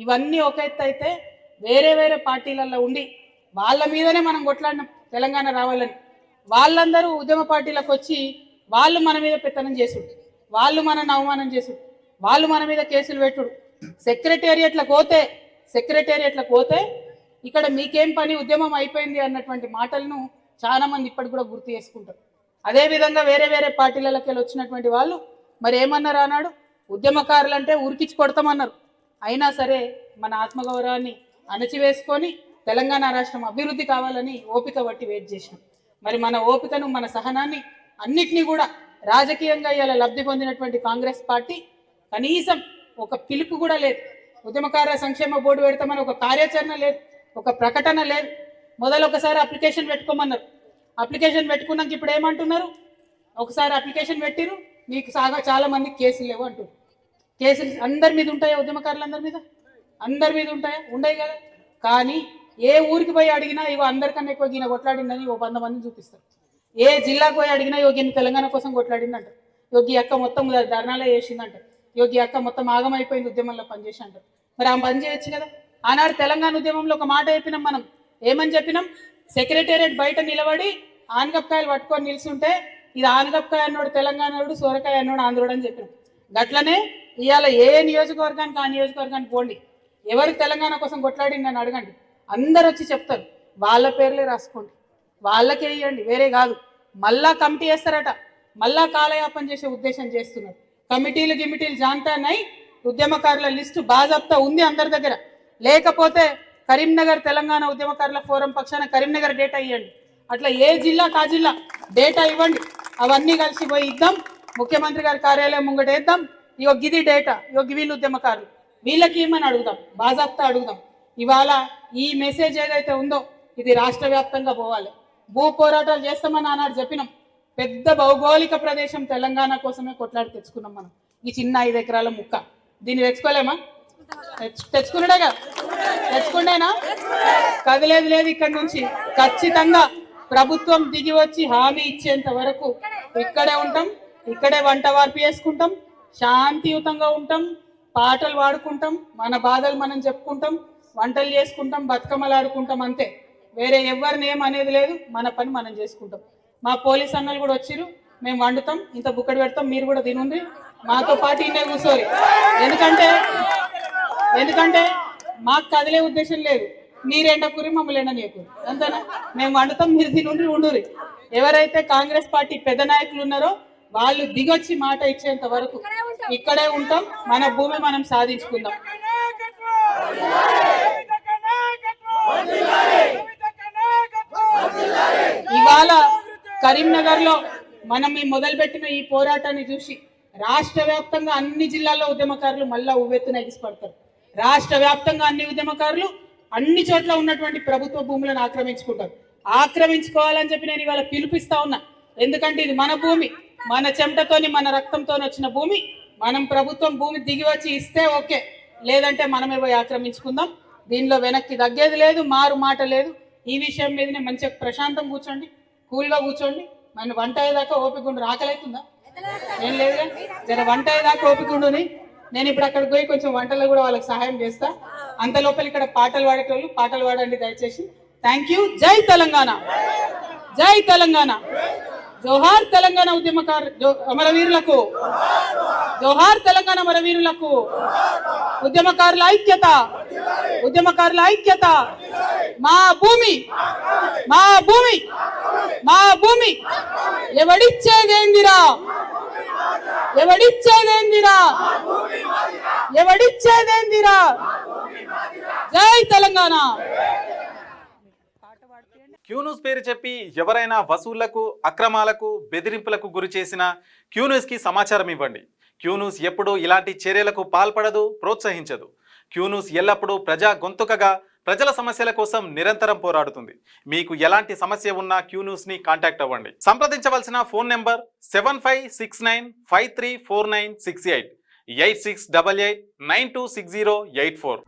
ఇవన్నీ ఒక ఎత్తు అయితే వేరే వేరే పార్టీలలో ఉండి వాళ్ళ మీదనే మనం కొట్లాడిన తెలంగాణ రావాలని వాళ్ళందరూ ఉద్యమ పార్టీలకు వచ్చి వాళ్ళు మన మీద పెత్తనం చేసుడు, వాళ్ళు మనల్ని అవమానం చేసుడు, వాళ్ళు మన మీద కేసులు పెట్టుడు, సెక్రటేరియట్లకు పోతే ఇక్కడ మీకేం పని ఉద్యమం అయిపోయింది అన్నటువంటి మాటలను చాలా మంది ఇప్పటికి కూడా గుర్తు చేసుకుంటారు. అదేవిధంగా వేరే వేరే పార్టీలకి వెళ్ళి వచ్చినటువంటి వాళ్ళు మరి ఏమన్నారు అన్నాడు, ఉద్యమకారులంటే ఉరికించి కొడతామన్నారు. అయినా సరే మన ఆత్మగౌరవాన్ని అణచివేసుకొని తెలంగాణ రాష్ట్రం అభివృద్ధి కావాలని ఓపిక బట్టి వెయిట్ చేసినాం. మరి మన ఓపికను మన సహనాన్ని అన్నిటినీ కూడా రాజకీయంగా ఇలా లబ్ధి పొందినటువంటి కాంగ్రెస్ పార్టీ కనీసం ఒక పిలుపు కూడా లేదు. ఉద్యమకారుల సంక్షేమ బోర్డు పెడతామని ఒక కార్యాచరణ లేదు, ఒక ప్రకటన లేదు. మొదలు ఒకసారి అప్లికేషన్ పెట్టుకోమన్నారు. అప్లికేషన్ పెట్టుకున్నాక ఇప్పుడు ఏమంటున్నారు, ఒకసారి అప్లికేషన్ పెట్టిరు మీకు చాలా మందికి కేసులు లేవు అంటారు. కేసులు అందరి మీద ఉంటాయా? ఉద్యమకారులందరి మీద అందరి మీద ఉంటాయా? ఉండయి కదా. కానీ ఏ ఊరికి పోయి అడిగినా ఇగో అందరికన్నా ఎక్కువ ఈయన కొట్లాడిందని ఓ 100 మందిని చూపిస్తారు. ఏ జిల్లాకు పోయి అడిగినా యోగి తెలంగాణ కోసం కొట్లాడిందంట, యోగి అక్క మొత్తం ధర్నాలే చేసిందంట, యోగి అక్క మొత్తం ఆగమైపోయింది ఉద్యమంలో పనిచేసి అంటారు. మరి ఆమె పని చేయొచ్చు కదా. ఆనాడు తెలంగాణ ఉద్యమంలో ఒక మాట చెప్పినాం మనం. ఏమని చెప్పినాం? సెక్రటేరియట్ బయట నిలబడి ఆనగపకాయలు పట్టుకొని నిల్చుంటే ఇది ఆనగపకాయ అన్నోడు తెలంగాణోడు, సోరకాయ అన్నోడు ఆంధ్రోడు అని చెప్పినాం. గట్లనే ఇవాళ ఏ నియోజకవర్గానికి ఆ నియోజకవర్గానికి పోండి, ఎవరు తెలంగాణ కోసం కొట్లాడింది అని అడగండి, అందరు వచ్చి చెప్తారు. వాళ్ళ పేర్లే రాసుకోండి, వాళ్ళకే ఇవ్వండి, వేరే కాదు. మళ్ళా కమిటీ వేస్తారట, మళ్ళా కాలయాపన చేసే ఉద్దేశం చేస్తున్నారు. కమిటీలు జాంతానై ఉద్యమకారుల లిస్టు బాజాప్తా ఉంది అందరి దగ్గర. లేకపోతే కరీంనగర్ తెలంగాణ ఉద్యమకారుల ఫోరం పక్షాన కరీంనగర్ డేటా ఇవ్వండి. అట్లా ఏ జిల్లా కా జిల్లా డేటా ఇవ్వండి, అవన్నీ కలిసి పోయి ఇద్దాం. ముఖ్యమంత్రి గారి కార్యాలయం ముంగట వేద్దాం. ఇగో గిది డేటా, ఇగో వీళ్ళు ఉద్యమకారులు, వీళ్ళకి ఏమని అడుగుదాం, బాజాప్తా అడుగుదాం. ఇవాళ ఈ మెసేజ్ ఏదైతే ఉందో ఇది రాష్ట్ర వ్యాప్తంగా పోవాలి. భూ పోరాటాలు చేస్తామని ఆనాడు చెప్పినాం. పెద్ద భౌగోళిక ప్రదేశం తెలంగాణ కోసమే కొట్లాడి తెచ్చుకున్నాం మనం. ఈ చిన్న 5 ఎకరాల ముక్క దీన్ని తెచ్చుకోలేమా? తెచ్చుకున్నాడేగా, తెచ్చుకుండేనా? కదిలేదు లేదు. ఇక్కడ నుంచి ఖచ్చితంగా ప్రభుత్వం దిగి వచ్చి హామీ ఇచ్చేంత వరకు ఇక్కడే ఉంటాం, ఇక్కడే వంట వార్పు చేసుకుంటాం, శాంతియుతంగా ఉంటాం, పాటలు పాడుకుంటాం, మన బాధలు మనం చెప్పుకుంటాం, వంటలు చేసుకుంటాం, బతుకమ్మలు ఆడుకుంటాం, అంతే. వేరే ఎవరిని ఏం అనేది లేదు. మన పని మనం చేసుకుంటాం. మా పోలీస్ అన్నలు కూడా వచ్చిరు, మేము వండుతాం, ఇంత బుక్కడి పెడతాం, మీరు కూడా తినుంది మాతో పాటు ఇన్నే కూర్చోరు. ఎందుకంటే మాకు కదిలే ఉద్దేశం లేదు. మీరు ఎండకూరి మమ్మల్ని ఎండనీయకూరి, అంతేనా? మేము వండుతాం, మీరు తినుండ్రి ఉండురి. ఎవరైతే కాంగ్రెస్ పార్టీ పెద్ద నాయకులు ఉన్నారో వాళ్ళు దిగొచ్చి మాట ఇచ్చేంత వరకు ఇక్కడే ఉంటాం. మన భూమి మనం సాధించుకుందాం. ఇవాళ కరీంనగర్ లో మనం ఈ మొదలుపెట్టిన ఈ పోరాటాన్ని చూసి రాష్ట్ర వ్యాప్తంగా అన్ని జిల్లాల్లో ఉద్యమకారులు మళ్ళా ఉవ్వెత్తున ఎగిసిపడతారు. రాష్ట్ర వ్యాప్తంగా అన్ని ఉద్యమకారులు అన్ని చోట్ల ఉన్నటువంటి ప్రభుత్వ భూములను ఆక్రమించుకుంటారు. ఆక్రమించుకోవాలని చెప్పి నేను ఇవాళ పిలుపిస్తా ఉన్నా. ఎందుకంటే ఇది మన భూమి, మన చెమటతోని మన రక్తంతో వచ్చిన భూమి. మనం ప్రభుత్వం భూమి దిగి వచ్చి ఇస్తే ఓకే, లేదంటే మనమే పోయి ఆక్రమించుకుందాం. దీనిలో వెనక్కి తగ్గేది లేదు, మారు మాట లేదు. ఈ విషయం మీదనే మంచిగా ప్రశాంతం కూర్చోండి, కూల్గా కూర్చోండి. మన వంట అయ్యేదాకా ఓపిక ఉండు. ఆకలైతుందా? ఏం లేదుగా, జర వంట అయ్యేదాకా ఓపిక ఉండుని. నేను ఇప్పుడు అక్కడికి పోయి కొంచెం వంటలో కూడా వాళ్ళకి సహాయం చేస్తా. అంత లోపల ఇక్కడ పాటలు పాడేటోళ్ళు పాటలు పాడండి దయచేసి. Thank you. జై తెలంగాణ, జై తెలంగాణ. జోహార్ తెలంగాణ అమరవీరులకు, జోహార్ తెలంగాణ అమరవీరులకు. ఉద్యమకారుల ఐక్యత, ఉద్యమకారుల ఐక్యత. మా భూమి, మా భూమి, మా భూమి ఎవడిచ్చేదేందిరా, ఎవడిచ్చేదేందిరా, ఎవడిచ్చేదేందిరా. జై తెలంగాణ. క్యూన్యూస్ పేరు చెప్పి ఎవరైనా వసూళ్లకు, అక్రమాలకు, బెదిరింపులకు గురి చేసిన క్యూన్యూస్కి సమాచారం ఇవ్వండి. క్యూన్యూస్ ఎప్పుడూ ఇలాంటి చర్యలకు పాల్పడదు, ప్రోత్సహించదు. క్యూన్యూస్ ఎల్లప్పుడూ ప్రజా గొంతుకగా ప్రజల సమస్యల కోసం నిరంతరం పోరాడుతుంది. మీకు ఎలాంటి సమస్య ఉన్నా క్యూన్యూస్ని కాంటాక్ట్ అవ్వండి. సంప్రదించవలసిన ఫోన్ నెంబర్ 7569534968 8688926084.